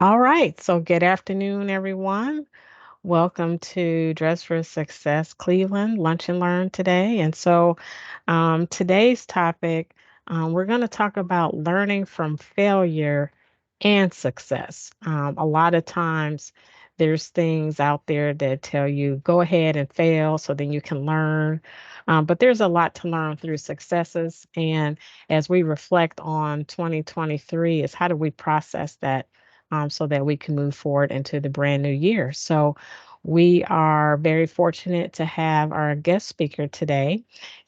All right. So, good afternoon, everyone. Welcome to Dress for Success Cleveland Lunch and Learn today. Today's topic, we're going to talk about learning from failure and success. A lot of times, there's things out there that tell you go ahead and fail so then you can learn. But there's a lot to learn through successes. And as we reflect on 2023, is how do we process that so that we can move forward into the brand new year? So, we are very fortunate to have our guest speaker today,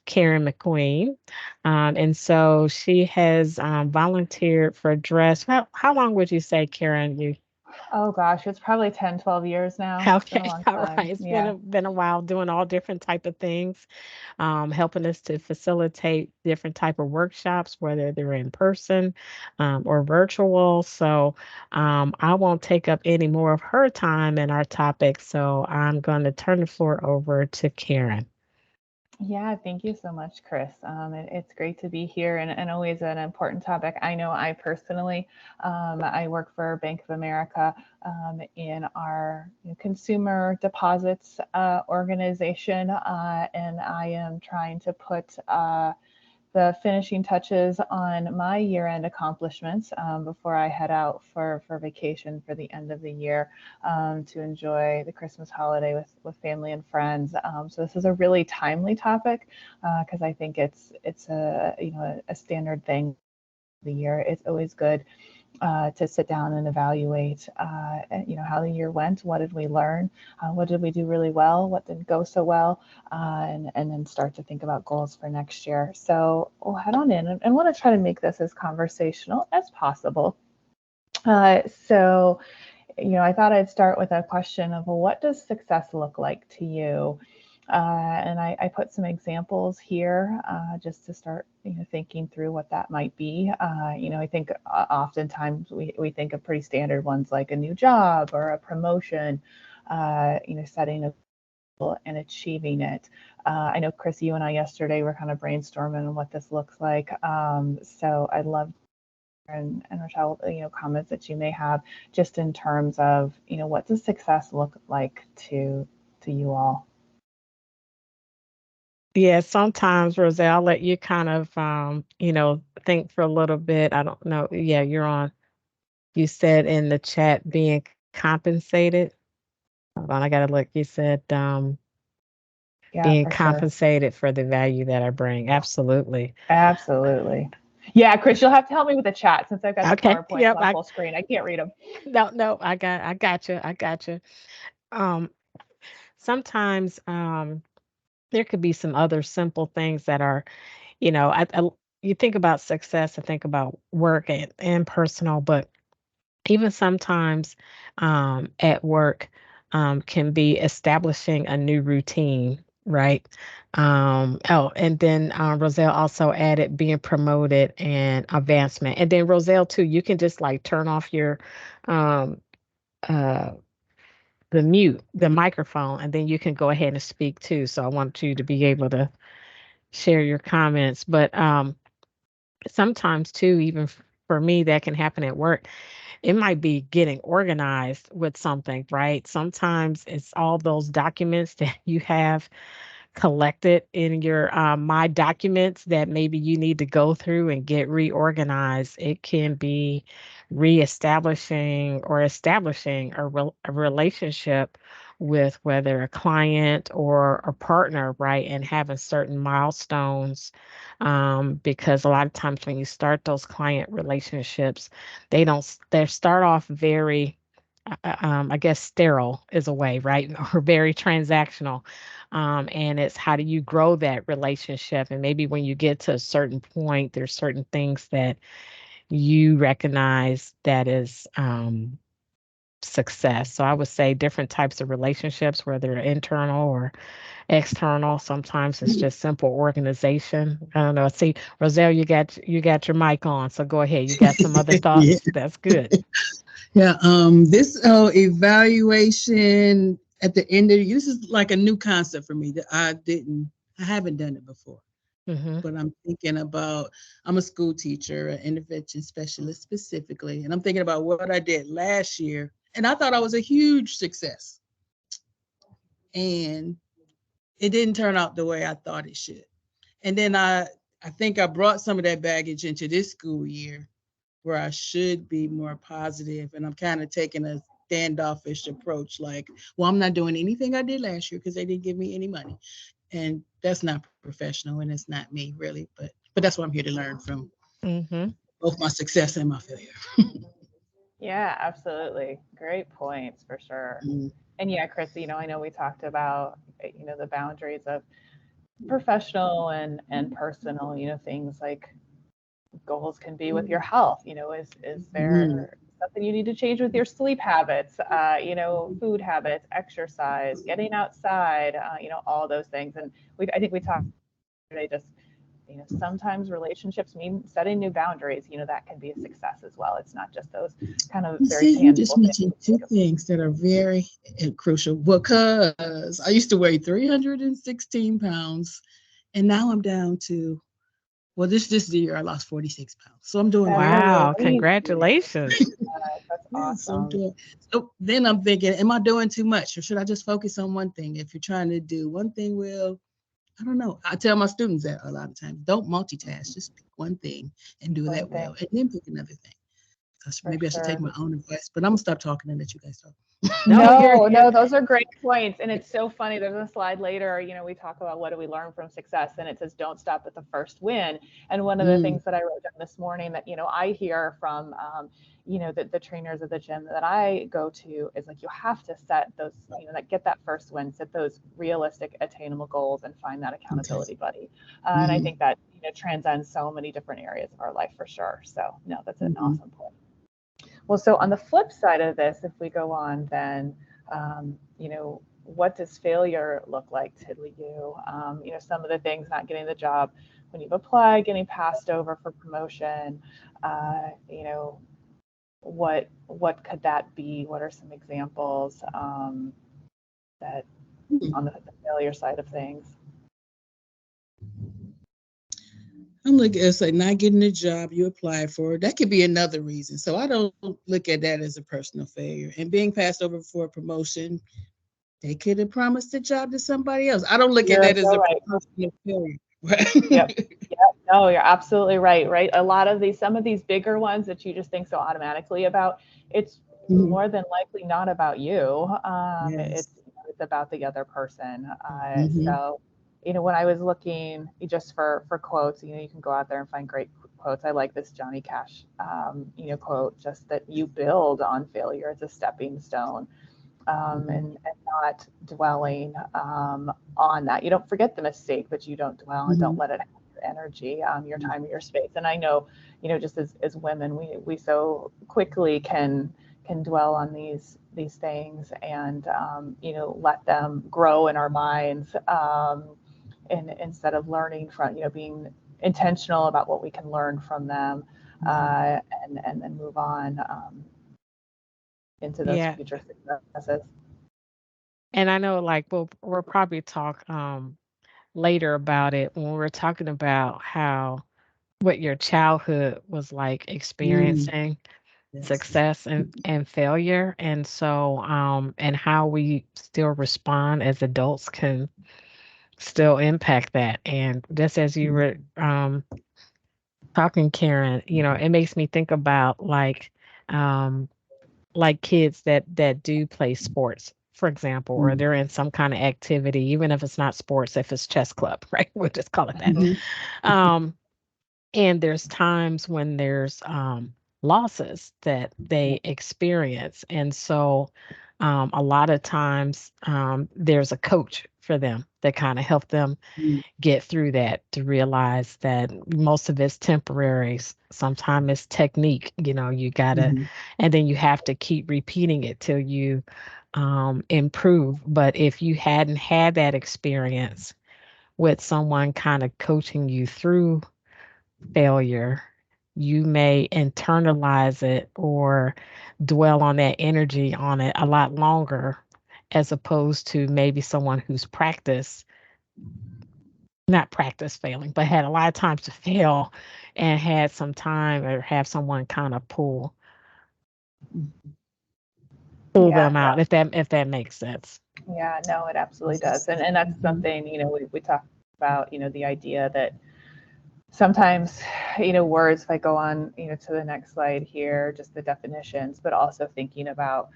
Karen McQueen. And so she has volunteered for Dress. How long would you say, Karen, you Oh gosh, it's probably 10, 12 years now. It's been a Okay, long all right. time. It's been Yeah. a while doing all different type of things, helping us to facilitate different type of workshops, whether they're in person or virtual. So I won't take up any more of her time in our topic. So I'm going to turn the floor over to Karen. Yeah, thank you so much, Chris. It's great to be here and always an important topic. I know I personally, I work for Bank of America in our consumer deposits organization, and I am trying to put the finishing touches on my year-end accomplishments before I head out for vacation for the end of the year to enjoy the Christmas holiday with family and friends. So this is a really timely topic because I think it's a a standard thing the year. It's always good to sit down and evaluate, how the year went. What did we learn? What did we do really well? What didn't go so well? And then start to think about goals for next year. So we'll head on in and want to try to make this as conversational as possible. So, I thought I'd start with a question of, well, what does success look like to you? And I put some examples here just to start, thinking through what that might be. I think oftentimes we think of pretty standard ones like a new job or a promotion, setting a goal and achieving it. I know, Chris, you and I yesterday were kind of brainstorming on what this looks like. So I'd love and Rochelle, comments that you may have just in terms of, what does success look like to you all? Yeah, sometimes, Roselle, I'll let you kind of, think for a little bit. I don't know. Yeah, you're on. You said in the chat being compensated. Hold on, I gotta look. You said Yeah, being for sure. compensated for the value that I bring. Absolutely. Absolutely. Yeah, Chris, you'll have to help me with the chat since I've got the Okay. PowerPoints Yep. on full screen. I can't read them. No, I got you. I got you. Um, Sometimes there could be some other simple things that are, you think about success and think about work and personal, but even sometimes at work can be establishing a new routine, right? And then Roselle also added being promoted and advancement. And then Roselle too, you can just like turn off your um, uh, the microphone, and then you can go ahead and speak too. So I want you to be able to share your comments. But sometimes too, even for me, that can happen at work. It might be getting organized with something, right? Sometimes it's all those documents that you have collected in your My Documents that maybe you need to go through and get reorganized. It can be reestablishing or establishing a relationship with whether a client or a partner, right? And having certain milestones. Because a lot of times when you start those client relationships, they start off very, I guess, sterile is a way, right? Or very transactional. And it's how do you grow that relationship? And maybe when you get to a certain point, there's certain things that you recognize that is success. So I would say different types of relationships, whether internal or external. Sometimes it's just simple organization. I don't know. See, Roselle, you got your mic on, so go ahead. You got some other Yeah, thoughts? That's good. yeah. This evaluation at the end of this is like a new concept for me that I haven't done it before. Mhm. but I'm thinking about, I'm a school teacher, an intervention specialist specifically, and I'm thinking about what I did last year. And I thought I was a huge success. And it didn't turn out the way I thought it should. And then I think I brought some of that baggage into this school year where I should be more positive, and I'm kind of taking a standoffish approach, like, well, I'm not doing anything I did last year because they didn't give me any money, and that's not professional, and it's not me really. But that's what I'm here to learn from Mhm. both my success and my failure. Yeah, absolutely. Great points for sure. Mm, And yeah, Chris, I know we talked about, the boundaries of professional and personal, things like goals can be with your health. Is mhm, there something you need to change with your sleep habits, food habits, exercise, getting outside, all those things. And I think we talked today just, sometimes relationships mean setting new boundaries, that can be a success as well. It's not just those kind of You very see, you just tangible things mentioned we two think of. things that are very crucial because I used to weigh 316 pounds, and now I'm down to, well, this the year I lost 46 pounds. So I'm doing That's very well. Wow, amazing. congratulations. That's Yeah, so I'm awesome. doing. So then I'm thinking, am I doing too much, or should I just focus on one thing? If you're trying to do one thing well, I don't know. I tell my students that a lot of times. Don't multitask. Just pick one thing and do One that thing well, and then pick another thing. for Maybe I should take sure. my own advice, but I'm gonna stop talking and let you guys talk. No, No, you're no, those are great points. And it's so funny. There's a slide later, we talk about what do we learn from success, and it says don't stop at the first win. And one of the Mm, things that I wrote down this morning that, I hear from, the trainers at the gym that I go to is like, you have to set those, that get that first win, set those realistic, attainable goals and find that okay. accountability buddy. And I Hmm. think that, transcends so many different areas of our life for sure. So no, that's an Hmm. awesome point. Well, so on the flip side of this, if we go on, then, what does failure look like to you? Some of the things, not getting the job when you've applied, getting passed over for promotion, uh, you know, what could that be? What are some examples that on the failure side of things? I'm looking at say not getting the job you applied for. That could be another reason. So I don't look at that as a personal failure. And being passed over for a promotion, they could have promised the job to somebody else. I don't look at You're that as so a right. personal failure. Yep. Right? Yep. No, you're absolutely right. Right. A lot of these, some of these bigger ones that you just think so automatically about, it's Mhm. more than likely not about you. Yes. It's about the other person. Hmm. So, when I was looking just for quotes, you can go out there and find great quotes. I like this Johnny Cash, quote, just that you build on failure as a stepping stone, and not dwelling on that. You don't forget the mistake, but you don't dwell and don't Hmm. let it have your energy, your time, your space. And I know, just as women, we so quickly can dwell on these things and let them grow in our minds, and instead of learning from, being intentional about what we can learn from them, and then move on, into those yeah. future successes. And I know like we'll probably talk later about it when we're talking about how what your childhood was like Mm, experiencing yes. success and failure, and so and how we still respond as adults can still impact that. And just as you were talking, Karen, it makes me think about um like kids that do play sports, for example, or Mm, they're in some kind of activity, even if it's not sports, if it's chess club, right? We'll just call it that. Mhm. mhm, Um, and there's times when there's losses that yeah, they experience. And so a lot of times there's a coach for them that kind of help them mm, get through that, to realize that most of it's temporary. Sometimes it's technique, you gotta, mhm, and then you have to keep repeating it till you improve. But if you hadn't had that experience with someone kind of coaching you through failure, you may internalize it or dwell on that energy on it a lot longer, as opposed to maybe someone who's practiced not practice failing, but had a lot of times to fail and had some time or have someone kind of pull Yeah, them out, if that makes sense. yeah, no, it absolutely does. And that's Mhm. something, we talk about, the idea that sometimes, words, if I go on, to the next slide here, just the definitions, but also thinking about,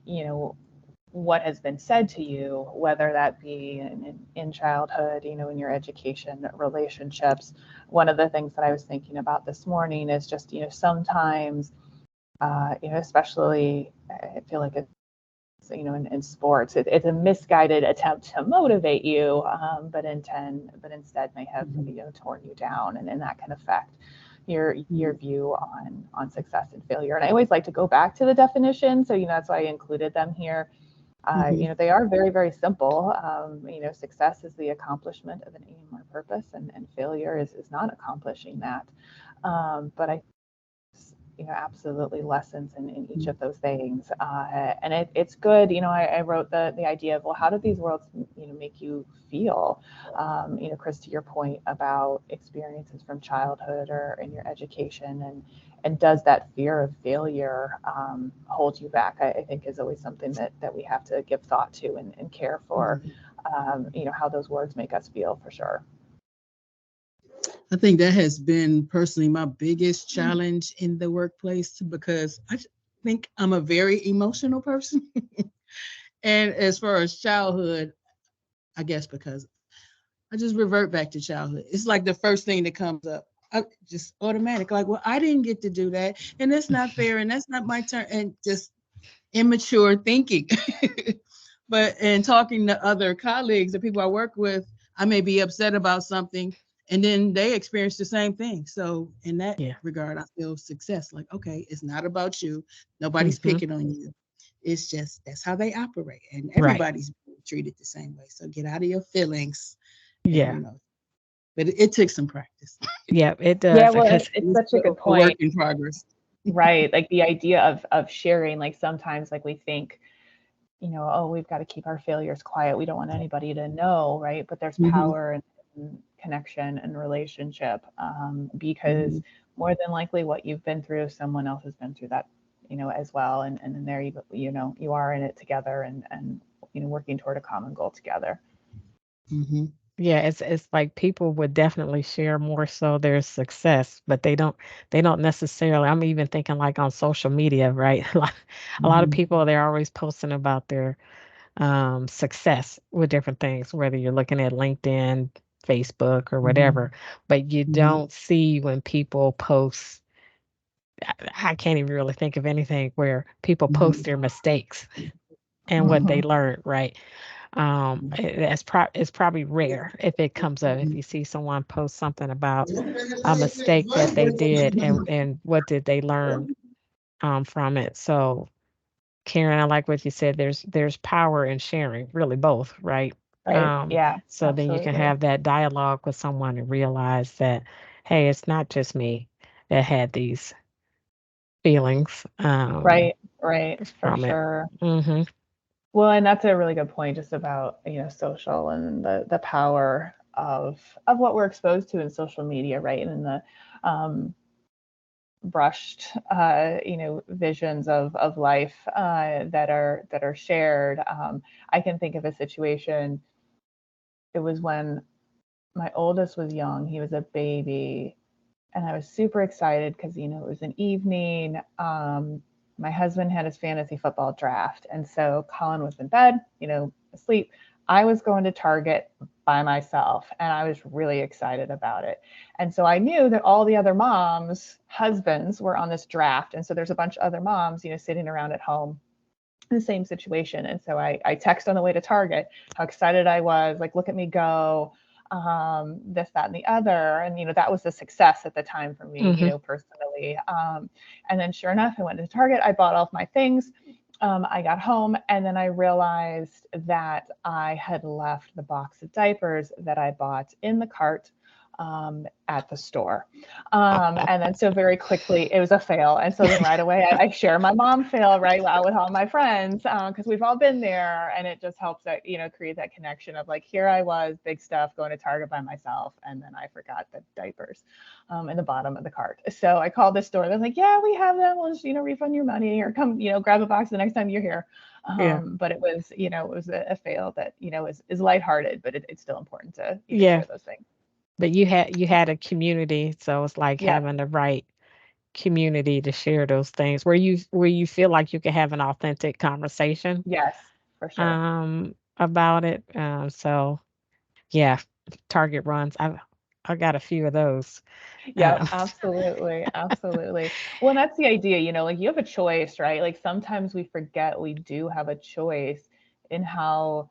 you know, what has been said to you, whether that be in childhood, in your education, relationships. One of the things that I was thinking about this morning is just, sometimes, especially I feel like it's, in sports, it's a misguided attempt to motivate you, but instead may have, Mhm. torn you down, and that can affect your Mhm. view on success and failure. And I always like to go back to the definition, so that's why I included them here. Mhm. They are very, very simple. Success is the accomplishment of an aim or purpose, and failure is not accomplishing that. But I absolutely lessons in each Mhm. of those things. And it's good. I wrote the idea of, well, how do these worlds, make you feel? Chris, to your point about experiences from childhood or in your education, and does that fear of failure hold you back? I think is always something that we have to give thought to and care for. Mhm. How those words make us feel, for sure. I think that has been personally my biggest challenge in the workplace because think I'm a very emotional person. And as far as childhood, I guess because I just revert back to childhood. It's like the first thing that comes up. Just automatic, like, well, I didn't get to do that, and that's not fair, and that's not my turn, and just immature thinking. But in talking to other colleagues, the people I work with, I may be upset about something, and then they experience the same thing. So in that Yeah. regard, I feel success. Like, okay, it's not about you. Nobody's Hmm. picking on you. It's just that's how they operate, and Right. everybody's treated the same way. So get out of your feelings, and Yeah. But it took some practice. Yeah, it Yeah, does well, because it's It's such a good a work point. in progress. Right. Like the idea of sharing, like sometimes like we think, oh, we've got to keep our failures quiet. We don't want anybody to know, right? But there's Mhm, power in connection and relationship, because mhm, more than likely what you've been through, someone else has been through that, as well. And then there you are in it together, and working toward a common goal together. mhm, yeah, it's like people would definitely share more so their success, but they don't necessarily. I'm even thinking like on social media, right? Like a lot of mhm, people they're always posting about their success with different things, whether you're looking at LinkedIn, Facebook, or mhm, whatever, but you mhm, don't see when people post. I can't even really think of anything where people post mhm, their mistakes and what they Hmm. learned, right? It's probably rare if it comes up, if mhm. you see someone post something about a mistake that they did and what did they learn from it. So Karen, I like what you said. There's power in sharing, really both, right? Right. Um, Yeah, so then you can absolutely. have that dialogue with someone and realize that, hey, it's not just me that had these feelings Right. Right. For from it. sure. Hmm. Well, and that's a really good point, just about social and the power of what we're exposed to in social media, right? And the um, brushed visions of life that are shared. I can think of a situation. It was when my oldest was young. He was a baby, and I was super excited because it was an evening. My husband had his fantasy football draft, and so Colin was in bed, asleep. I was going to Target by myself, and I was really excited about it. And so I knew that all the other moms' husbands were on this draft, and so there's a bunch of other moms, sitting around at home in the same situation. And so I text on the way to Target how excited I was, like, look at me go, this, that, and the other. And, that was a success at the time for me, Hmm. personally. And then sure enough, I went to Target, I bought all of my things. I got home, and then I realized that I had left the box of diapers that I bought in the cart. at the store. And then so very quickly it was a fail. And so then right away I share my mom fail right out with all my friends because we've all been there, and it just helps that, create that connection of like, here I was, big stuff, going to Target by myself, and then I forgot the diapers in the bottom of the cart. So I called the store. They're like, yeah, we have them. We'll just, refund your money, or come, grab a box the next time you're here. Yeah. But it was, it was a fail that, is lighthearted, but it's still important to Yeah. share those things. But you had a community, so it's like Yeah. having the right community to share those things where you feel like you can have an authentic conversation Yes, for sure. about it. So yeah, Target runs. I got a few of those. Yep, Um, absolutely. Absolutely. Well, and that's the idea, like you have a choice, right? Like sometimes we forget we do have a choice in how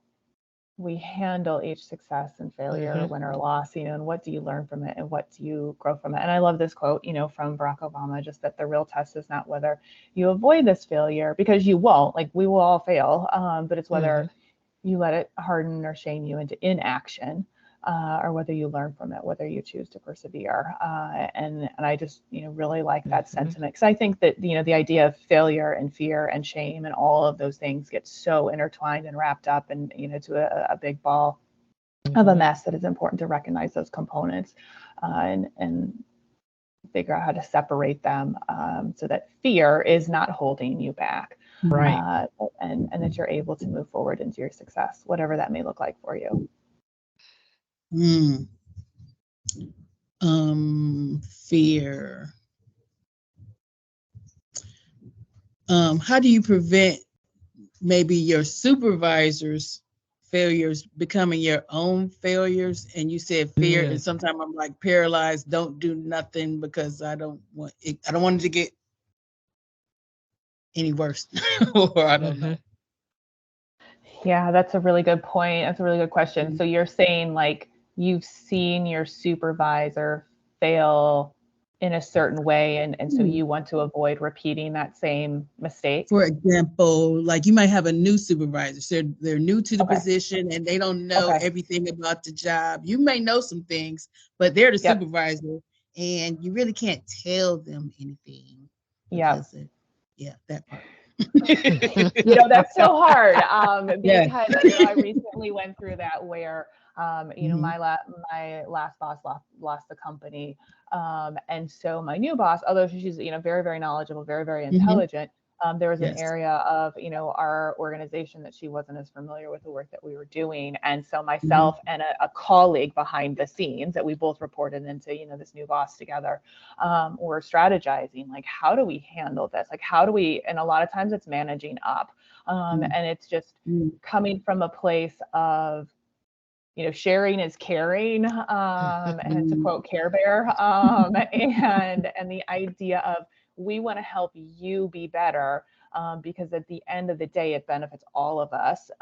we handle each success and failure, mhm. win or loss, and what do you learn from it and what do you grow from it? And I love this quote, from Barack Obama, just that the real test is not whether you avoid this failure, because you won't, like we will all fail, but it's Mhm. whether you let it harden or shame you into inaction, or whether you learn from it, whether you choose to persevere. And I just, really like that Mhm. sentiment, because I think that, the idea of failure and fear and shame and all of those things get so intertwined and wrapped up and, to a big ball of a Mhm. mess, that it's important to recognize those components, and figure out how to separate them, so that fear is not holding you back, Right. uh, and that you're able to move forward into your success, whatever that may look like for you. Mm. Fear. How do you prevent maybe your supervisor's failures becoming your own failures? And you said fear, and Mm. sometimes I'm like paralyzed, don't do nothing because I don't want it to get any worse. Or I don't Mhm. know. Yeah, that's a really good point. That's a really good question. So you're saying like you've seen your supervisor fail in a certain way, and so Hmm. you want to avoid repeating that same mistake? For example, like you might have a new supervisor. So they're new to the Okay. position and they don't know Okay. everything about the job. You may know some things, but they're the Yep. supervisor and you really can't tell them anything Yep. because of, yeah, that part. That's so hard, Yeah. because I recently went through that where Mhm. my last boss lost the company, and so my new boss, although she's very very knowledgeable, very very Mhm. intelligent, there was an Yes. area of our organization that she wasn't as familiar with the work that we were doing, and so Mhm. myself and a colleague behind the scenes that we both reported into this new boss together, were strategizing like, how do we handle this, like how do we, and a lot of times it's managing up, and it's just Mhm. coming from a place of sharing is caring, and to Mhm. quote Care Bear, and the idea of we want to help you be better, because at the end of the day it benefits all of us,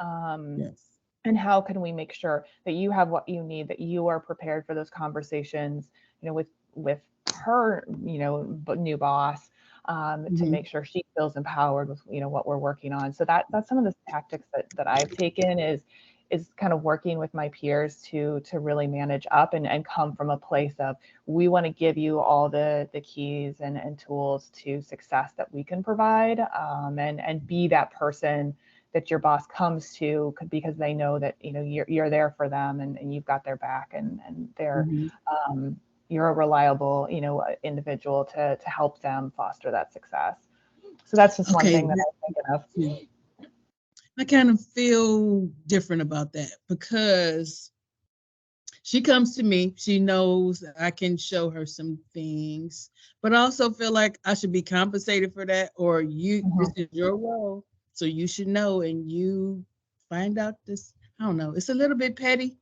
Yes. and how can we make sure that you have what you need, that you are prepared for those conversations, with her, new boss, to Mhm. make sure she feels empowered with what we're working on. So that's some of the tactics that I've taken, is kind of working with my peers to really manage up, and come from a place of, we want to give you all the keys and tools to success that we can provide, and be that person that your boss comes to, because they know that you're there for them, and you've got their back, and they're, Mhm. um, you're a reliable individual to help them foster that success. So that's just one Okay. thing that I'm thinking of. Yeah. I kind of feel different about that because she comes to me. She knows that I can show her some things, but I also feel like I should be compensated for that. Or this Mhm. is your role, so you should know, and you find out this. I don't know. It's a little bit petty,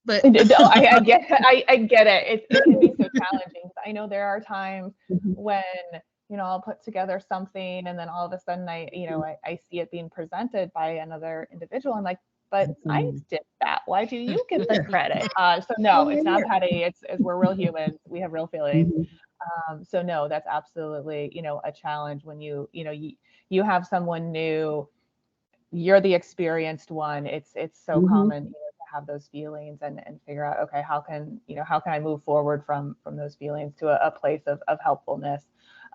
but No, I get it. It can be so challenging. I know there are times when I'll put together something, and then all of a sudden I see it being presented by another individual. I'm like, but I absolutely. did that. Why do you get the Yeah. credit? So Yeah, no, yeah, it's not yeah. petty. It's we're real humans. We have real feelings. Mhm. So no, that's absolutely a challenge when you have someone new, you're the experienced one. It's so Mhm. common, to have those feelings and figure out, okay, how can I move forward from those feelings to a place of helpfulness,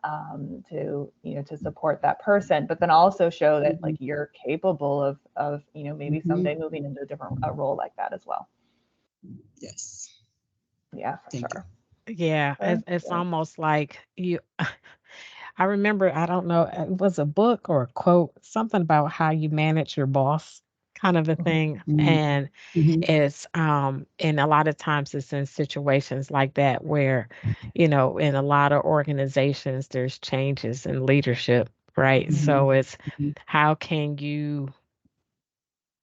to support that person, but then also show that like you're capable of maybe someday moving into a different role like that as well. Yes. Yeah, for Thank sure. Yeah, Sure. it's Yeah. almost like you. I remember, I don't know, it was a book or a quote, something about how you manage your boss, kind of a thing. Mhm. And Mhm. it's and a lot of times it's in situations like that where, in a lot of organizations there's changes in leadership, right? Mhm. So it's Mhm. how can you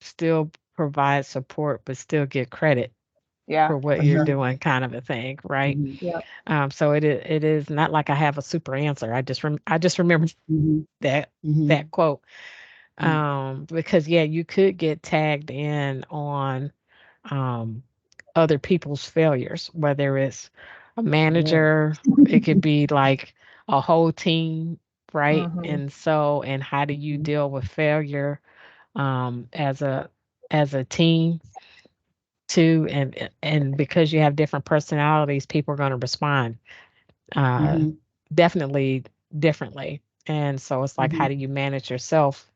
still provide support but still get credit Yeah, for what for you're sure. Mhm. doing, kind of a thing, right? Mhm. Yeah. So it is not like I have a super answer. I just remember Mhm. that Mhm. that quote. Mhm. Because yeah, you could get tagged in on um other people's failures, whether it's a Yeah. manager, it could be like a whole team, right? Hmm. And how do you Mhm. deal with failure as a team too? And because you have different personalities, people are going to respond uh Mhm. definitely differently. And so it's like, how Mhm. do you manage yourself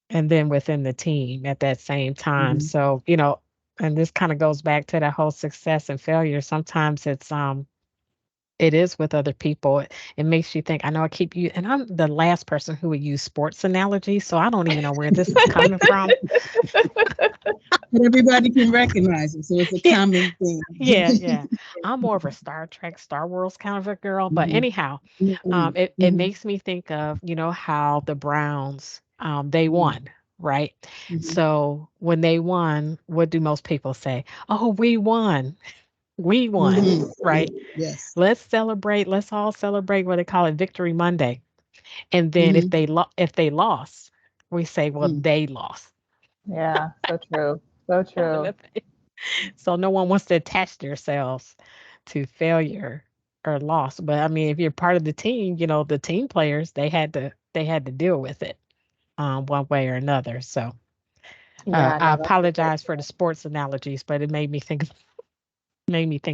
and then within the team at that same time? Mhm. So, and this kind of goes back to that whole success and failure. Sometimes it is with other people. It makes you think. I know I keep you, and I'm the last person who would use sports analogies, so I don't even know where this is coming from. But everybody can recognize it, so it's a Yeah, common thing. yeah, yeah. I'm more of a Star Trek, Star Wars kind of a girl, but Mhm. anyhow, Mhm. it Mhm. makes me think of, how the Browns, they Mhm. won, right? Mhm. So when they won, what do most people say? Oh, we won. We won, Mhm. right? Yes. Let's celebrate. Let's all celebrate what they call it Victory Monday. And then if Mhm. they lost, we say, well, Mm. they lost. Yeah, so true. So Kind of true. a thing. So no one wants to attach themselves to failure or loss. But I mean, if you're part of the team, the team players, they had to deal with it one way or another. So Yeah, I no, that's a great. apologize for the sports analogies, but it made me think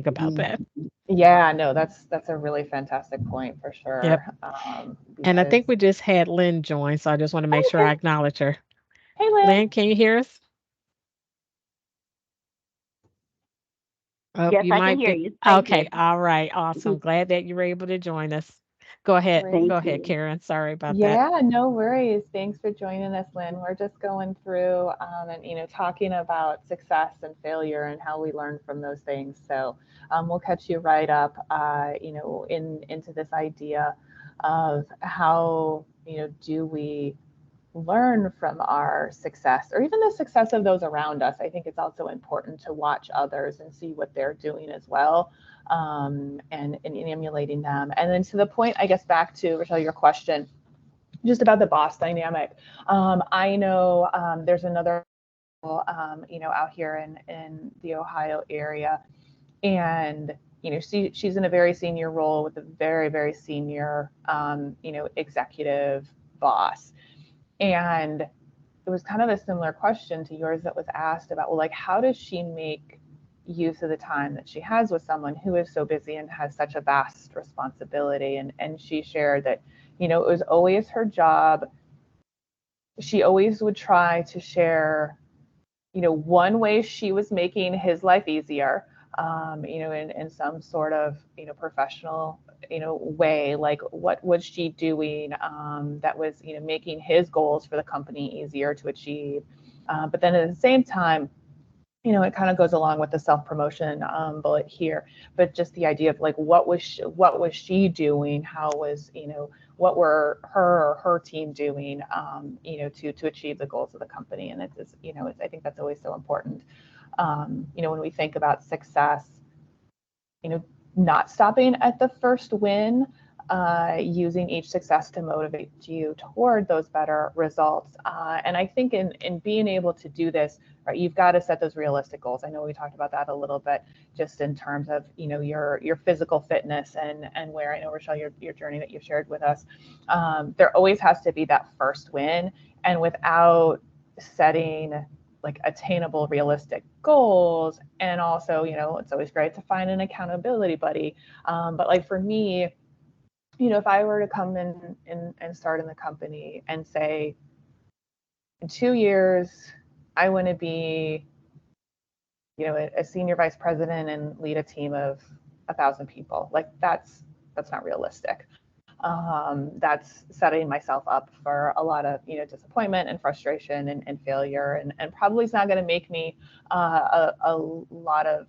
about Mhm. that. Yeah, no, that's a really fantastic point for Yep. sure. And I Because think we just had Lynn join, so I just want to make oh, sure I okay. acknowledge her. Hey, Lynn. Lynn, can you hear us? Oh, Yes, you I can might hear be. you. Thank you. Okay. All right. Awesome. Glad that you were able to join us. Go ahead. Great. Thank Go ahead, you. Karen. Sorry about that. Yeah, no worries. Thanks for joining us, Lynn. We're just going through and talking about success and failure and how we learn from those things. So we'll catch you right up, into this idea of how do we learn from our success or even the success of those around us. I think it's also important to watch others and see what they're doing as well, and emulating them. And then to the point, I guess, back to Rochelle, your question just about the boss dynamic. I know there's another, out here in the Ohio area, and she's in a very senior role with a very, very senior, executive boss. And it was kind of a similar question to yours that was asked about, well, like, how does she make use of the time that she has with someone who is so busy and has such a vast responsibility? And she shared that, it was always her job. She always would try to share, one way she was making his life easier, in some sort of, professional, way, like what was she doing that was, making his goals for the company easier to achieve. But then at the same time, it kind of goes along with the self-promotion bullet here, but just the idea of like, what was she doing? How was, what were her or her team doing, to achieve the goals of the company? And it's, I think that's always so important. When we think about success, you know, not stopping at the first win, using each success to motivate you toward those better results. And I think in being able to do this, right, you've got to set those realistic goals. I know we talked about that a little bit, just in terms of your physical fitness and where I know, Rochelle, your journey that you've shared with us. There always has to be that first win, and without setting like attainable, realistic goals. And also, it's always great to find an accountability buddy. But like for me, if I were to come in and start in the company and say, in 2 years, I want to be, a senior vice president and lead a team of 1,000 people. Like that's not realistic. That's setting myself up for a lot of disappointment and frustration and failure, and probably is not going to make me a lot of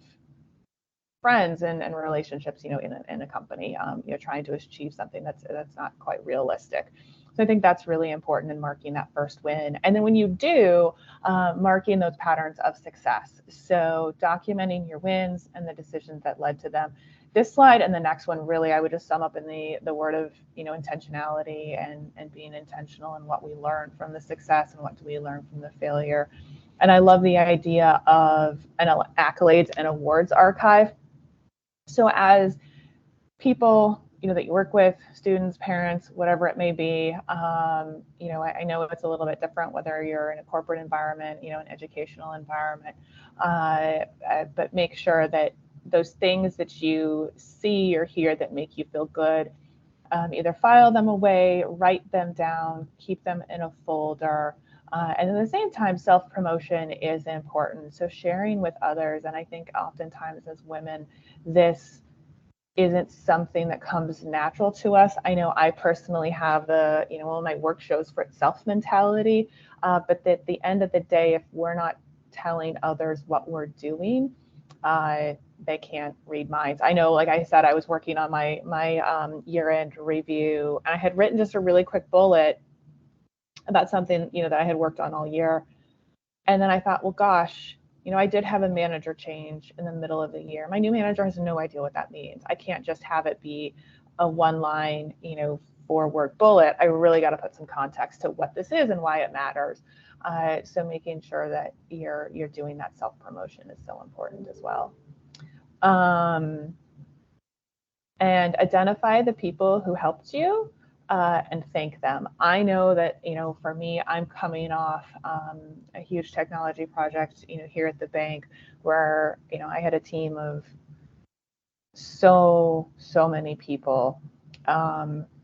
friends and relationships in a company, trying to achieve something that's not quite realistic. So I think that's really important in marking that first win. And then when you do, marking those patterns of success. So documenting your wins and the decisions that led to them. This slide and the next one, really, I would just sum up in the word of intentionality and being intentional in what we learn from the success and what do we learn from the failure. And I love the idea of an accolades and awards archive. So as people that you work with, students, parents, whatever it may be, I know it's a little bit different whether you're in a corporate environment, an educational environment, but make sure that those things that you see or hear that make you feel good, either file them away, write them down, keep them in a folder. And at the same time, self-promotion is important. So sharing with others, and I think oftentimes as women, this isn't something that comes natural to us. I know I personally have the, well, my work shows for itself mentality, but at the end of the day, if we're not telling others what we're doing, they can't read minds. I know, like I said, I was working on my year-end review, and I had written just a really quick bullet about something, that I had worked on all year. And then I thought, well, gosh, I did have a manager change in the middle of the year. My new manager has no idea what that means. I can't just have it be a one-line, 4-word bullet. I really got to put some context to what this is and why it matters. So making sure that you're doing that self-promotion is so important as well. And identify the people who helped you. And thank them. I know that, for me, I'm coming off a huge technology project, here at the bank where, I had a team of so many people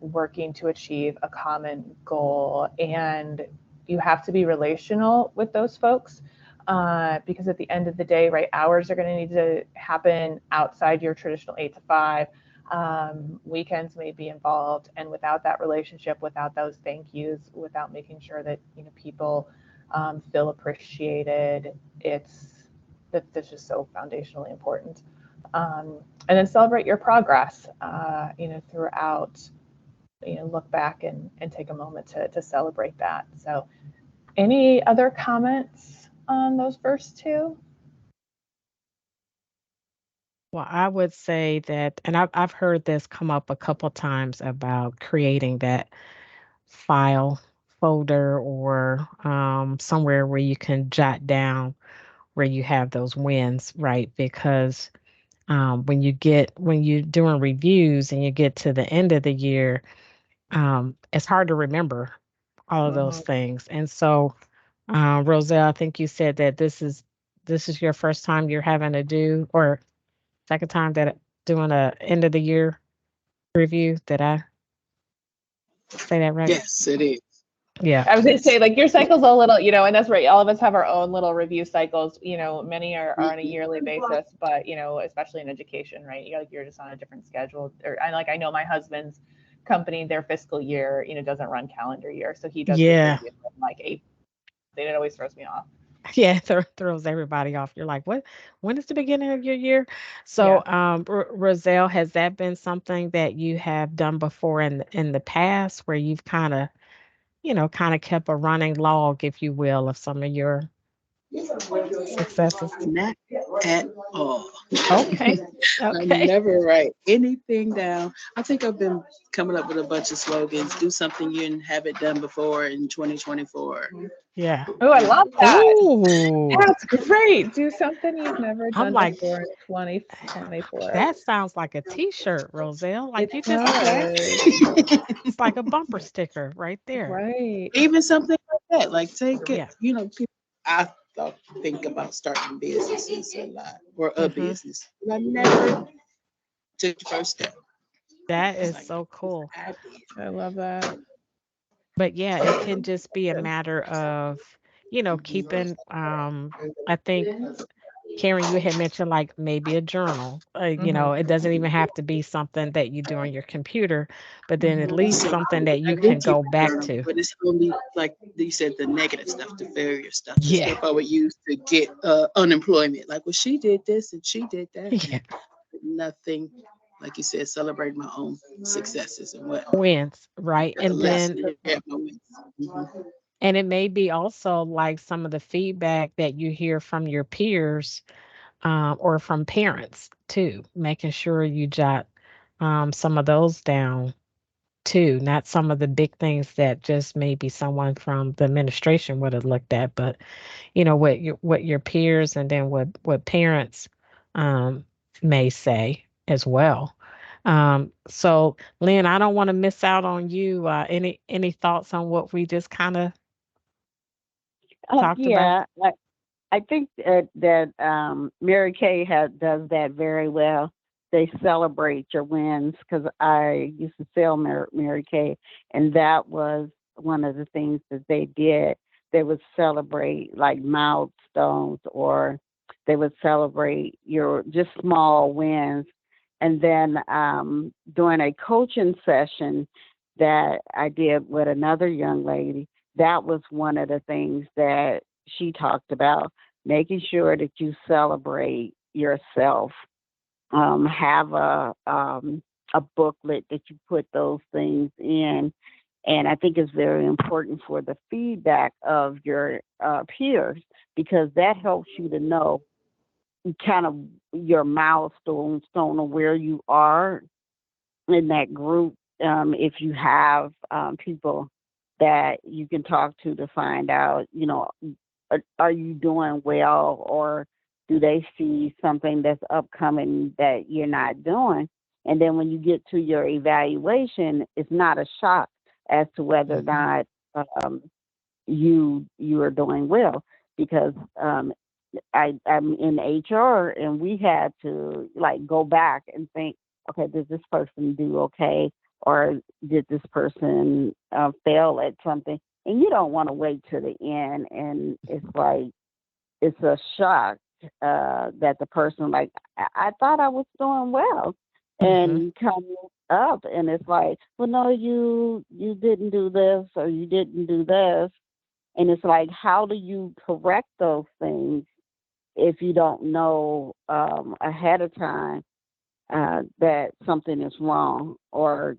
working to achieve a common goal. And you have to be relational with those folks because at the end of the day, right, hours are going to need to happen outside your traditional 8 to 5. Weekends may be involved, and without that relationship, without those thank yous, without making sure that people feel appreciated, that's just so foundationally important. And then celebrate your progress, throughout. Look back and take a moment to celebrate that. So, any other comments on those first two? Well, I would say that, and I've heard this come up a couple times about creating that file folder or somewhere where you can jot down where you have those wins, right? Because when you're doing reviews and you get to the end of the year, it's hard to remember all of those things. And so, Roselle, I think you said that this is your first time you're having to do, or second time that doing a end of the year review. Did I say that right? Yes, it is. Yeah. I was going to say, like, your cycle's a little, and that's right. All of us have our own little review cycles. Many are on a yearly basis, but, especially in education, right? You're just on a different schedule. I know my husband's company, their fiscal year, doesn't run calendar year. So he does Yeah. like April. It always throws me off. Yeah, throws everybody off. You're like, what? When is the beginning of your year? So, Roselle, has that been something that you have done before in the past, where you've kind of kept a running log, if you will, of some of your successes? Not at all. Okay. I Okay. never write anything down. I think I've been coming up with a bunch of slogans. Do something you haven't done before in 2024. Yeah. Oh, I love that. Ooh. That's great. Do something you've never I'm done like, before in 2024. that sounds like a T-shirt, Roselle. Like you It just does. it's like a bumper sticker right there. Right. Even something like that. Like take it, Yeah. people, I think about starting businesses a lot or a Mhm. business. And I never took the first step. That It's is like so it's cool. an idea. I love that. But yeah, it can just be a matter of, keeping I think Karen, you had mentioned like maybe a journal. Hmm. It doesn't even have to be something that you do on your computer, but then at Hmm. least So something that I you do can keep go a back journal, to. but it's only like you said, the negative stuff, the failure stuff, the Yeah. stuff I would use to get unemployment. Like, well, she did this and she did that. Yeah. Nothing, like you said, celebrate my own successes and what Wins, right? the And then lesson. Yeah, my wins. Mhm. and it may be also like some of the feedback that you hear from your peers, or from parents too, making sure you jot some of those down too, not some of the big things that just maybe someone from the administration would have looked at, but what your peers and then what parents um, may say as well. So, Lynn, I don't want to miss out on you. Any thoughts on what we just kind of talked about? Yeah, I think that Mary Kay does that very well. They celebrate your wins because I used to sell Mary Kay, and that was one of the things that they did. They would celebrate like milestones, or they would celebrate your just small wins. And then during a coaching session that I did with another young lady, that was one of the things that she talked about, making sure that you celebrate yourself. Have a booklet that you put those things in, and I think it's very important for the feedback of your peers, because that helps you to know kind of your milestone stone of where you are in that group. If you have people that you can talk to find out, are you doing well, or do they see something that's upcoming that you're not doing? And then when you get to your evaluation, it's not a shock as to whether or Mhm. not um, you are doing well, because I'm in HR, and we had to like go back and think, okay, did this person do okay, or did this person fail at something? And you don't want to wait to the end, and it's like it's a shock that the person like I thought I was doing well, Hmm. and come up and it's like, well, no, you didn't do this, or you didn't do this, and it's like, how do you correct those things if you don't know ahead of time that something is wrong, or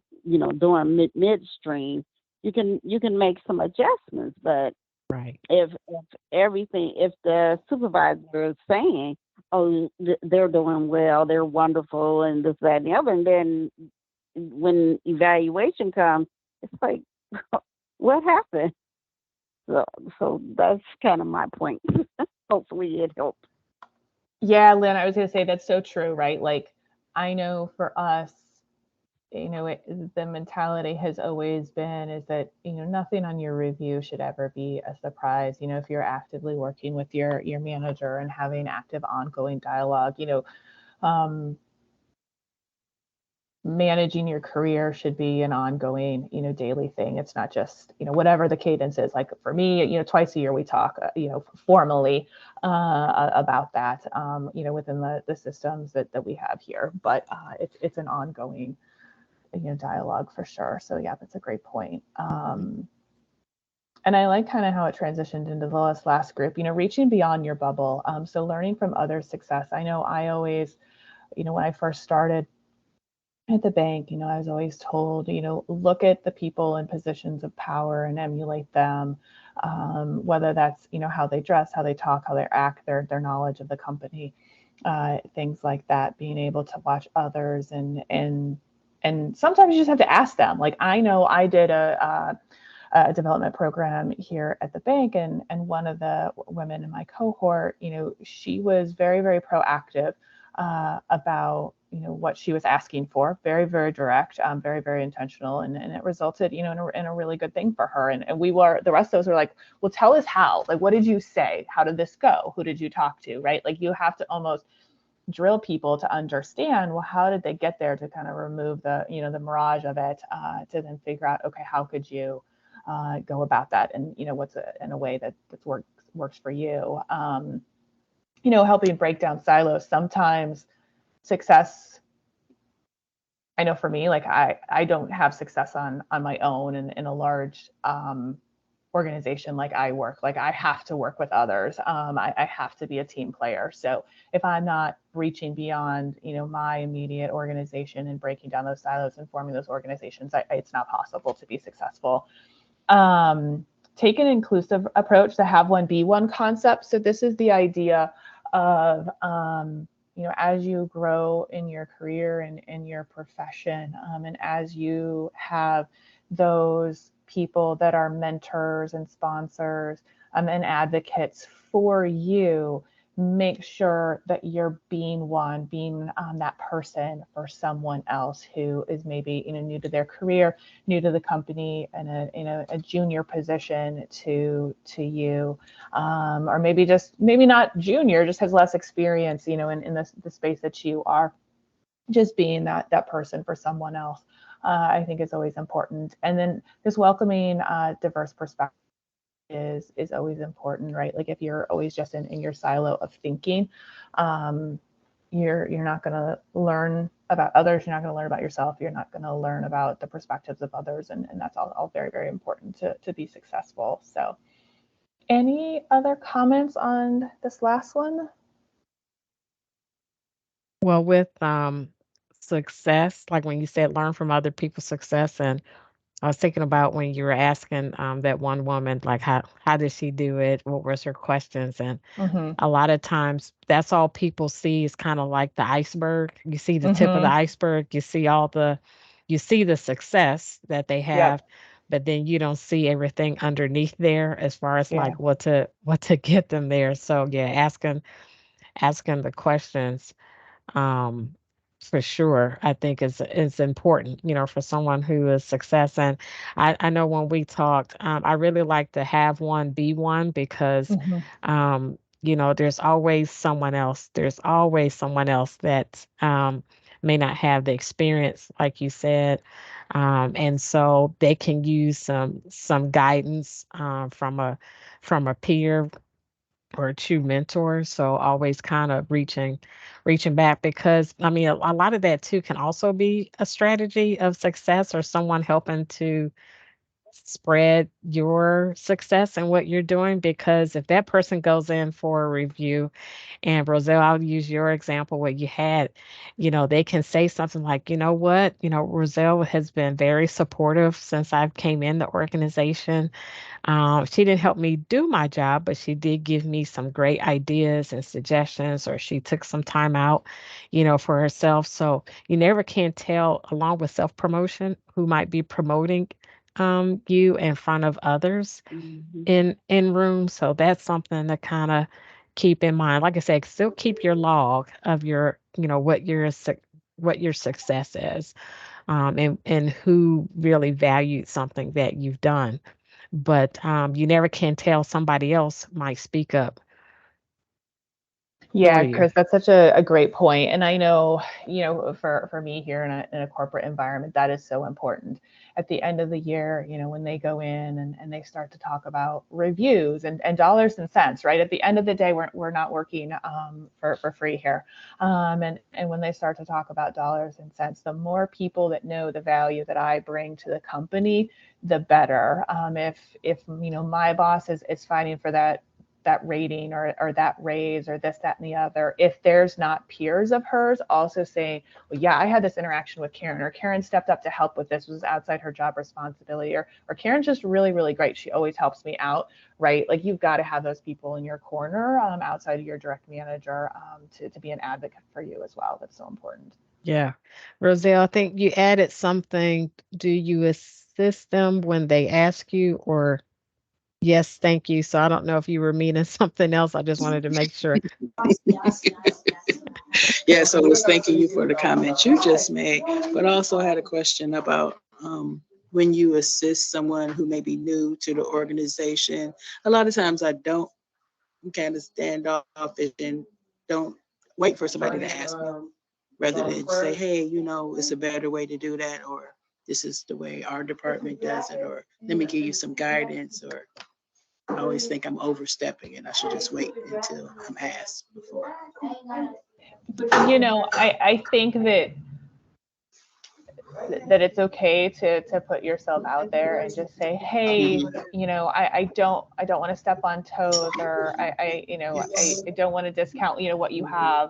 doing midstream, you can make some adjustments. But Right. if the supervisor is saying, oh, they're doing well, they're wonderful, and this, that, and the other, and then when evaluation comes, it's like, what happened? So, so that's kind of my point. Hopefully it helps. Yeah, Lynn, I was going to say that's so true, right? Like, I know for us, the mentality has always been is that, nothing on your review should ever be a surprise. If you're actively working with your manager and having active ongoing dialogue, um, managing your career should be an ongoing, daily thing. It's not just, whatever the cadence is. Like for me, twice a year we talk, formally about that, within the systems that we have here. But it's an ongoing, dialogue for sure. So yeah, that's a great point. And I like kind of how it transitioned into the last group, reaching beyond your bubble. So learning from others' success. I know I always, when I first started at the bank, I was always told, look at the people in positions of power and emulate them, whether that's, how they dress, how they talk, how they act, their knowledge of the company, things like that. Being able to watch others and sometimes you just have to ask them. Like I know I did a development program here at the bank, and one of the women in my cohort, she was very, very proactive about what she was asking for. Very, very direct, very, very intentional. And it resulted, in a really good thing for her. And the rest of us were like, well, tell us how. Like, what did you say? How did this go? Who did you talk to? Right? Like, you have to almost drill people to understand, well, how did they get there, to kind of remove the mirage of it, to then figure out, okay, how could you go about that, and what's in a way that works for you. Helping break down silos. Sometimes success, I know for me, like I don't have success on my own in a large organization like I work. Like, I have to work with others. I have to be a team player. So if I'm not reaching beyond, my immediate organization and breaking down those silos and forming those organizations, it's not possible to be successful. Take an inclusive approach, to have one be one concept. So this is the idea of, as you grow in your career and in your profession, and as you have those people that are mentors and sponsors, and advocates for you, make sure that you're being that person for someone else who is maybe new to their career, new to the company, and in a junior position to you, or maybe not junior, just has less experience, in the space that you are. Just being that person for someone else, I think, is always important. And then just welcoming diverse perspectives is always important, right? Like, if you're always just in your silo of thinking, you're not going to learn about others. You're not going to learn about yourself. You're not going to learn about the perspectives of others, and that's all very, very important to be successful. So, any other comments on this last one? Well, with success, like when you said learn from other people's success, and I was thinking about when you were asking that one woman, like how did she do it? What was her questions? And Mm-hmm. a lot of times that's all people see is kind of like the iceberg. You see the tip of the Mm-hmm. iceberg, you see the success that they have, Yep. but then you don't see everything underneath there as far as Yeah. like what to get them there. So yeah, asking the questions, um, for sure, I think is important, for someone who is success. And I know when we talked, I really like to have one be one, because Mm-hmm. there's always someone else. There's always someone else that may not have the experience, like you said. And so they can use some guidance from a peer or a true mentor. So always kind of reaching back, because I mean a lot of that too can also be a strategy of success, or someone helping to spread your success and what you're doing. Because if that person goes in for a review, and Roselle, I'll use your example what you had, they can say something like, you know what, Roselle has been very supportive since I came in the organization. She didn't help me do my job, but she did give me some great ideas and suggestions, or she took some time out, for herself. So you never can tell, along with self promotion, who might be promoting you in front of others Mhm. in rooms. So that's something to kind of keep in mind. Like I said, still keep your log of your, what your success is, and who really valued something that you've done. But you never can tell, somebody else might speak up for Yeah, you. Chris, that's such a great point. And I know, for me here in a corporate environment, that is so important. At the end of the year, when they go in and they start to talk about reviews and dollars and cents, right? At the end of the day, we're not working for free here. And when they start to talk about dollars and cents, the more people that know the value that I bring to the company, the better. If my boss is fighting for that rating or that raise or this, that, and the other, if there's not peers of hers also saying, well, yeah, I had this interaction with Karen, or Karen stepped up to help with this, was outside her job responsibility, or Karen's just really, really great. She always helps me out, right? Like, you've got to have those people in your corner, outside of your direct manager, to be an advocate for you as well. That's so important. Yeah. Roselle, I think you added something. Do you assist them when they ask you, or yes, thank you? So I don't know if you were meaning something else. I just wanted to make sure. Yeah, so I was thanking you for the comment you just made, but also had a question about when you assist someone who may be new to the organization. A lot of times I don't kind of stand off and don't wait for somebody to ask me, rather than say, hey, it's a better way to do that, or this is the way our department does it, or let me give you some guidance, or I always think I'm overstepping and I should just wait until I'm asked before. I think that it's okay to put yourself out there and just say, hey, I don't want to step on toes, or I don't want to discount, what you have,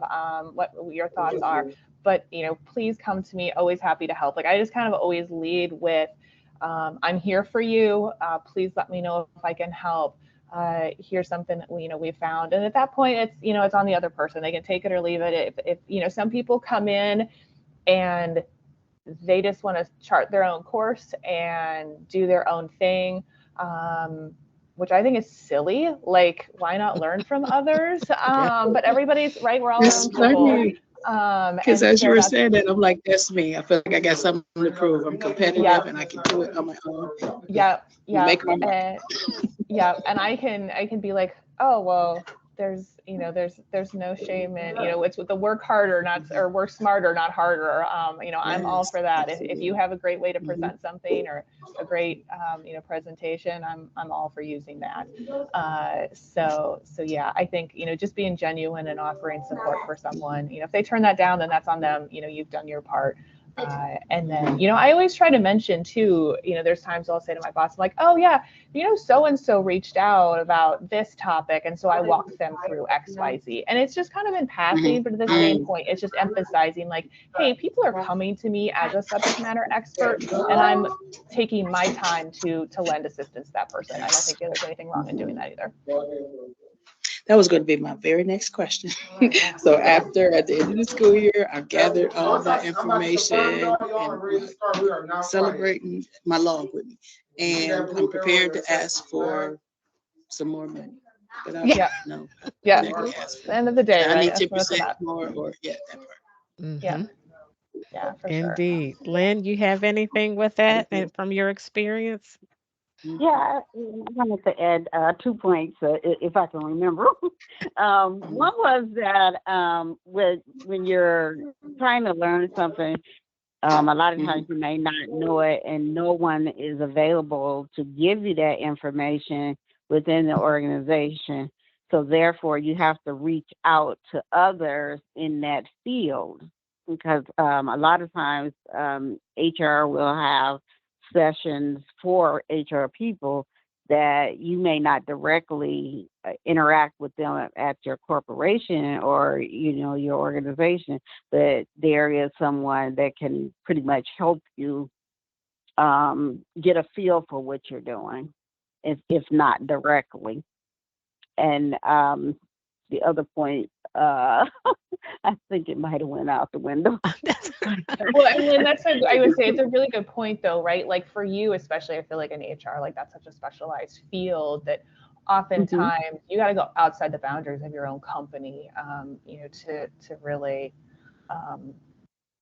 what your thoughts are, but, please come to me, always happy to help. Like, I just kind of always lead with, I'm here for you. Please let me know if I can help. Here's something that we found. And at that point, it's on the other person. They can take it or leave it. If some people come in and they just want to chart their own course and do their own thing, which I think is silly. Like, why not learn from others? But everybody's right. We're all our It's own people. funny because And as you so were that's, saying that, I'm like, that's me. I feel like I got something to prove. I'm competitive yeah, and I can do it on my own. yeah, yeah, Make my mark. yeah. And I can be like, oh, well, there's no shame in, it's with the work harder, not, or work smarter, not harder. I'm all Yes, for that. If you absolutely. have a great way to Mhm. present something, or a great, presentation, I'm all for using that. So yeah, I think, just being genuine and offering support for someone, if they turn that down, then that's on them. You've done your part. And then, I always try to mention too, there's times I'll say to my boss, I'm like, oh yeah, so and so reached out about this topic, and so I walked them through XYZ. And it's just kind of in passing, but at the same point, it's just emphasizing, like, hey, people are coming to me as a subject matter expert, and I'm taking my time to lend assistance to that person. I don't think there's anything wrong in doing that either. That was going to be my very next question. So at the end of the school year, I've gathered all that information and celebrating my log with me. And I'm prepared to ask for some more money. But I Yeah, no, yeah. never At asked for. the end of the day, I right? need That's 10% about. more, or yeah, that part. Yeah, Hmm. yeah, for sure. Indeed. Lynn, you have anything with that and from your experience? Yeah, I wanted to add 2 points, if I can remember. One was that when you're trying to learn something, a lot of times you may not know it, and no one is available to give you that information within the organization. So therefore, you have to reach out to others in that field, because a lot of times HR will have sessions for HR people that you may not directly interact with them at your corporation, or your organization, but there is someone that can pretty much help you get a feel for what you're doing, if not directly. And the other point, I think it might have went out the window. Well, and then I would say it's a really good point though, right? Like, for you, especially, I feel like in HR, like, that's such a specialized field that Mhm. oftentimes you got to go outside the boundaries of your own company, to really um,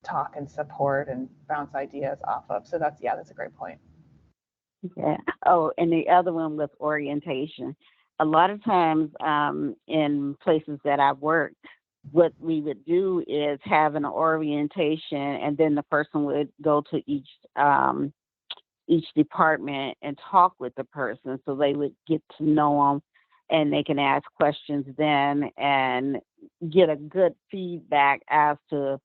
talk and support and bounce ideas off of. So that's a great point. Yeah. Oh, and the other one was orientation. A lot of times, in places that I worked, what we would do is have an orientation, and then the person would go to each department and talk with the person, so they would get to know them, and they can ask questions then and get a good feedback as to,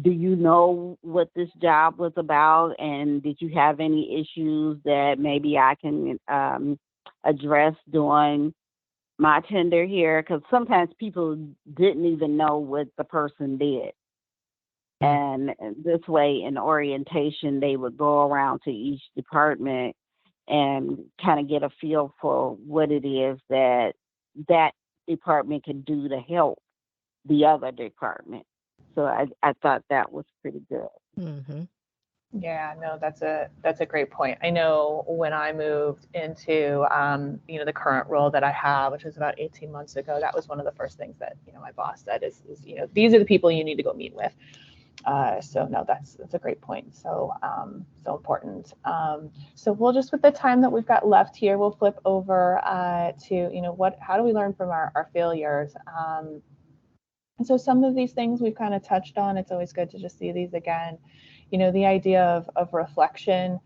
do you know what this job was about, and did you have any issues that maybe I can address during my tender here? Because sometimes people didn't even know what the person did. Mm. And this way, in orientation, they would go around to each department and kind of get a feel for what it is that that department can do to help the other department. So I thought that was pretty good. Hmm. Yeah, no, that's a great point. I know when I moved into the current role that I have, which was about 18 months ago, that was one of the first things that my boss said is these are the people you need to go meet with. So no, that's a great point. So so important. So we'll just, with the time that we've got left here, we'll flip over to how do we learn from our failures. And so some of these things we've kind of touched on. It's always good to just see these again. The idea of reflection,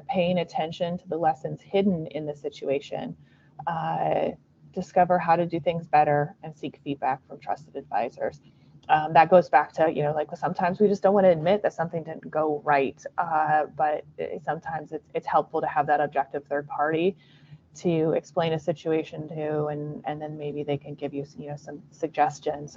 paying attention to the lessons hidden in the situation, uh, discover how to do things better, and seek feedback from trusted advisors. That goes back to, like sometimes we just don't want to admit that something didn't go right, but sometimes it's helpful to have that objective third party to explain a situation to, and then maybe they can give you some suggestions.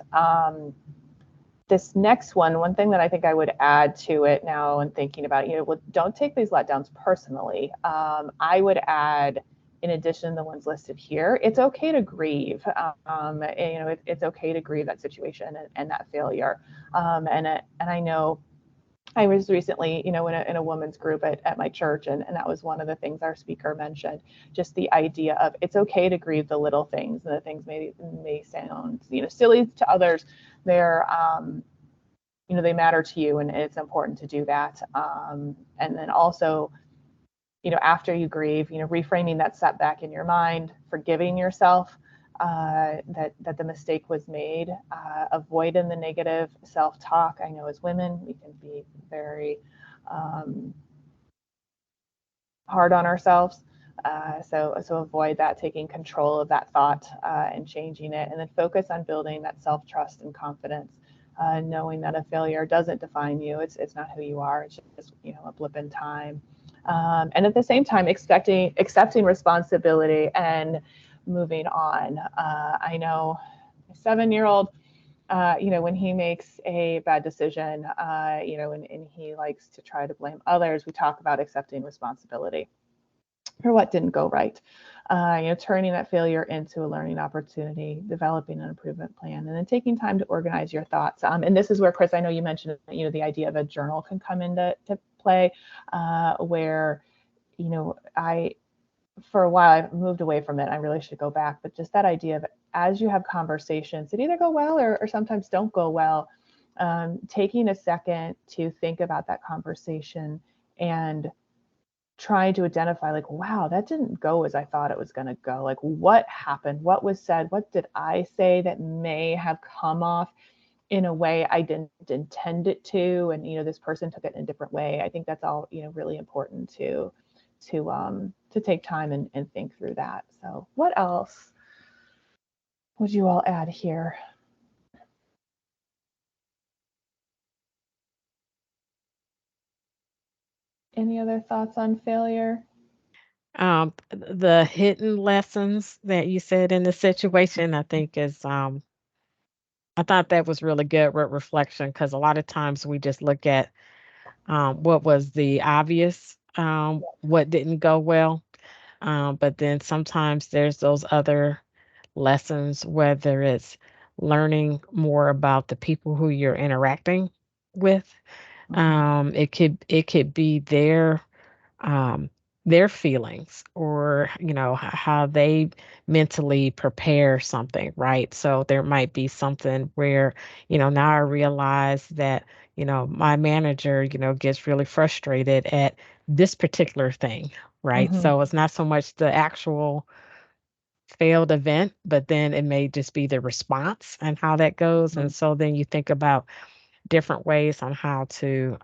This next one thing that I think I would add to it now and thinking about, well, don't take these letdowns personally. I would add, in addition to the ones listed here, it's okay to grieve. It's okay to grieve that situation and that failure. And I know I was recently, in a women's group at my church, and that was one of the things our speaker mentioned, just the idea of it's okay to grieve the little things, and the things may sound, silly to others. They're, they matter to you, and it's important to do that. And then also, after you grieve, reframing that setback in your mind, forgiving yourself, that the mistake was made, avoiding the negative self-talk. I know as women, we can be very hard on ourselves. So avoid that, taking control of that thought and changing it, and then focus on building that self-trust and confidence, knowing that a failure doesn't define you. It's not who you are. It's just a blip in time. And at the same time, accepting responsibility and moving on. I know a 7-year-old, when he makes a bad decision, and he likes to try to blame others, we talk about accepting responsibility for what didn't go right. Turning that failure into a learning opportunity, developing an improvement plan, and then taking time to organize your thoughts. And this is where, Chris, I know you mentioned, the idea of a journal can come into play, where, for a while, I've moved away from it. I really should go back, but just that idea of, as you have conversations that either go well or sometimes don't go well, taking a second to think about that conversation and trying to identify, like, wow, that didn't go as I thought it was going to go. Like, what happened? What was said? What did I say that may have come off in a way I didn't intend it to? And, this person took it in a different way. I think that's all, really important to take time and think through that. So what else would you all add here? Any other thoughts on failure? The hidden lessons that you said in the situation, I think I thought that was really good with reflection, because a lot of times we just look at what was the obvious, what didn't go well. But then sometimes there's those other lessons, whether it's learning more about the people who you're interacting with. It could be um, their feelings, or how they mentally prepare something, right? So there might be something where now I realize that my manager gets really frustrated at this particular thing, right? Mm-hmm. So it's not so much the actual failed event, but then it may just be the response and how that goes. And so then you think about different ways on how to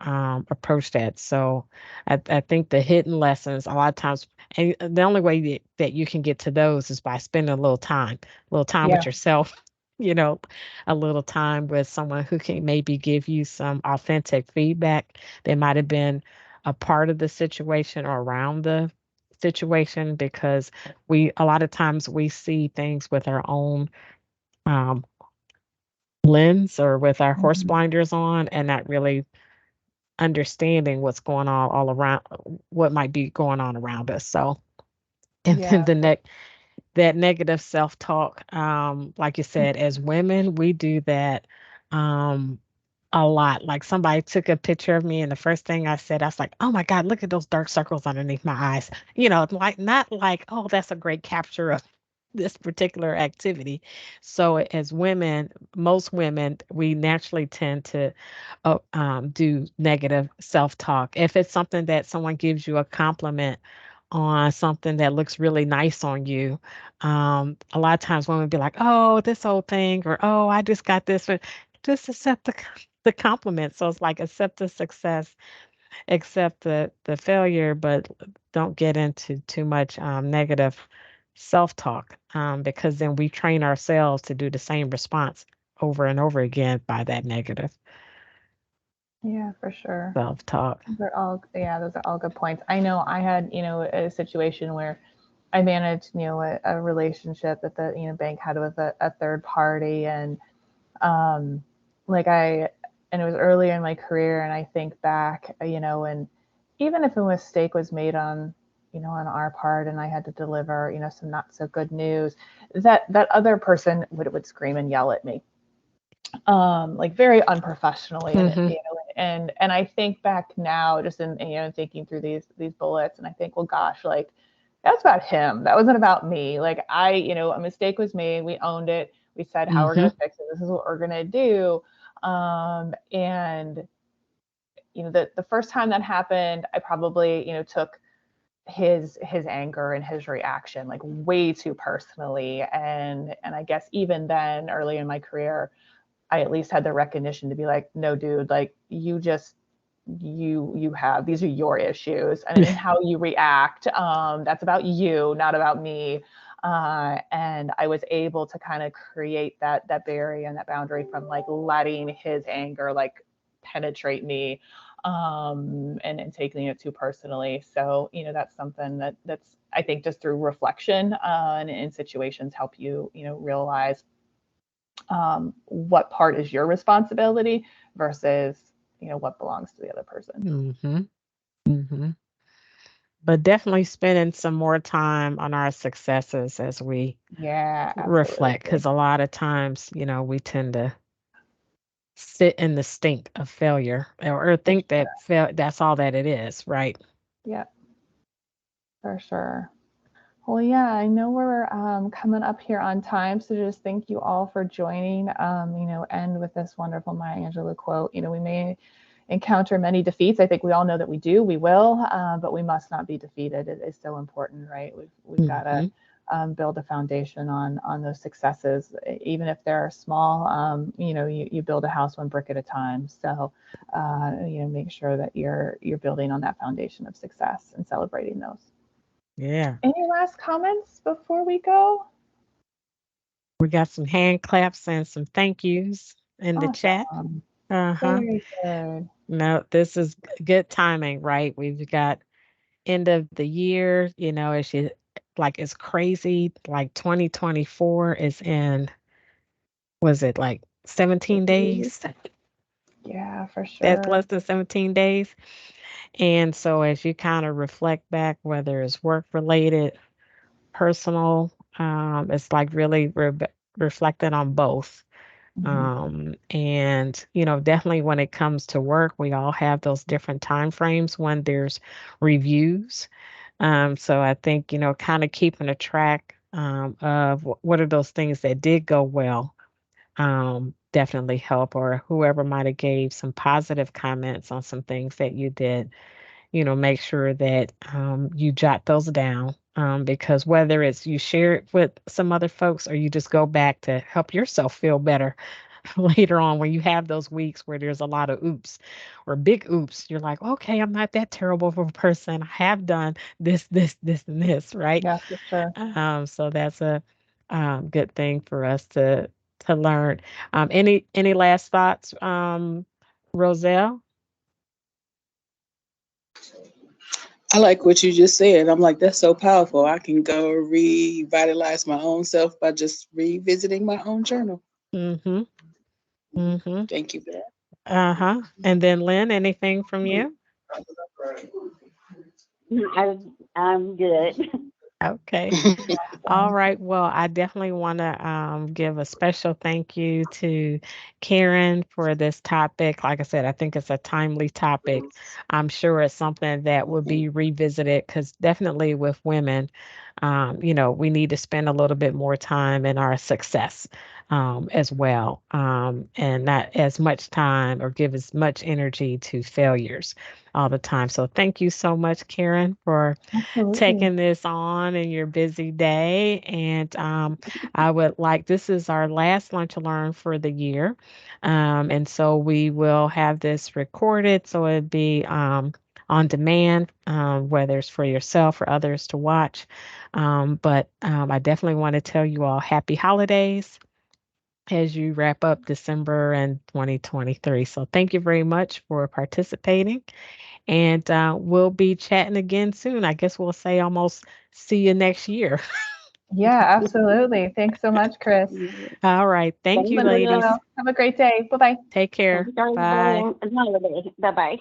approach that. So I think the hidden lessons, a lot of times, and the only way that you can get to those is by spending a little time with Yeah. yourself, you know, a little time with someone who can maybe give you some authentic feedback. They might have been a part of the situation or around the situation, because a lot of times we see things with our own um, lens, or with our horse Mm-hmm. blinders on, and not really understanding what's going on all around, what might be going on around us. So, and then Yeah. that negative self-talk, like you said, as women, we do that um a lot. Like somebody took a picture of me, and the first thing I said, I was like, "Oh my God, look at those dark circles underneath my eyes." Like not like, "Oh, that's a great capture of this particular activity." So as women, most women, we naturally tend to do negative self-talk. If it's something that someone gives you a compliment on something that looks really nice on you, a lot of times women be like, "Oh, this old thing," or "Oh, I just got this." Just accept the compliment. So it's like accept the success, accept the failure, but don't get into too much negative self-talk, because then we train ourselves to do the same response over and over again by that negative Yeah, for sure. self-talk. Those are all good points. I know I had, a situation where I managed, a relationship that the, bank had with a third party, and um, like and it was earlier in my career, and I think back, and even if a mistake was made on, on our part, and I had to deliver, some not so good news, that other person would scream and yell at me, like very unprofessionally, and Hmm. and I think back now, just in thinking through these bullets, and I think, well, gosh, like that's about him. That wasn't about me. Like a mistake was made. We owned it. We said how we're Hmm. going to fix it. This is what we're going to do. And the first time that happened, I probably took his anger and his reaction like way too personally, and I guess even then, early in my career, I at least had the recognition to be like, no, dude, like you have, these are your issues, and how you react. That's about you, not about me. And I was able to kind of create that barrier and that boundary from like letting his anger like penetrate me, and taking it too personally. So that's something that's I think just through reflection, and in situations help you realize what part is your responsibility versus what belongs to the other person. Hmm. Hmm. But definitely spending some more time on our successes as we Yeah, reflect, absolutely. because a lot of times, we tend to sit in the stink of failure, or For think sure. that that's all that it is, right? Yeah, for sure. Well, yeah, I know we're coming up here on time, so just thank you all for joining. End with this wonderful Maya Angelou quote. We may encounter many defeats. I think we all know that we do. We will, but we must not be defeated. It is so important, right? We've got to Mhm. build a foundation on those successes, even if they're small. You build a house one brick at a time. So, make sure that you're building on that foundation of success and celebrating those. Yeah. Any last comments before we go? We got some hand claps and some thank yous in the chat. Awesome. Uh-huh. Very good. No, this is good timing, right? We've got end of the year, it's crazy. Like 2024 is in, was it like 17 days? Yeah, for That's sure. less than 17 days. And so as you kind of reflect back, whether it's work related, personal, it's like really reflecting on both. Mhm. And definitely when it comes to work, we all have those different time frames when there's reviews. So I think, kind of keeping a track of what are those things that did go well, definitely help, or whoever might have gave some positive comments on some things that you did, make sure that you jot those down, because whether it's you share it with some other folks or you just go back to help yourself feel better later on when you have those weeks where there's a lot of oops or big oops, you're like, okay, I'm not that terrible of a person. I have done this, and this, right? Yeah, for sure. So that's a good thing for us to learn. Any last thoughts, Roselle? I like what you just said. I'm like, that's so powerful. I can go revitalize my own self by just revisiting my own journal. Mm-hmm. Mm-hmm. Thank you for that. Uh-huh. And then Lynn, anything from you? I, I'm good. Okay. All right. Well, I definitely want to give a special thank you to Karen for this topic. Like I said, I think it's a timely topic. I'm sure it's something that will be revisited because definitely with women, we need to spend a little bit more time in our success as well, and not as much time or give as much energy to failures all the time. So thank you so much, Karen, for Absolutely. taking this on in your busy day. And I would like, this is our last Lunch and Learn for the year. And so we will have this recorded. So it'd be on demand, whether it's for yourself or others to watch. But I definitely want to tell you all happy holidays as you wrap up December and 2023. So thank you very much for participating. And we'll be chatting again soon. I guess we'll say almost see you next year. Yeah, absolutely. Thanks so much, Chris. All right. Thank Thank you, you. ladies. Have a great day. Bye bye. Take care. Enjoy Bye. the holiday. Bye bye.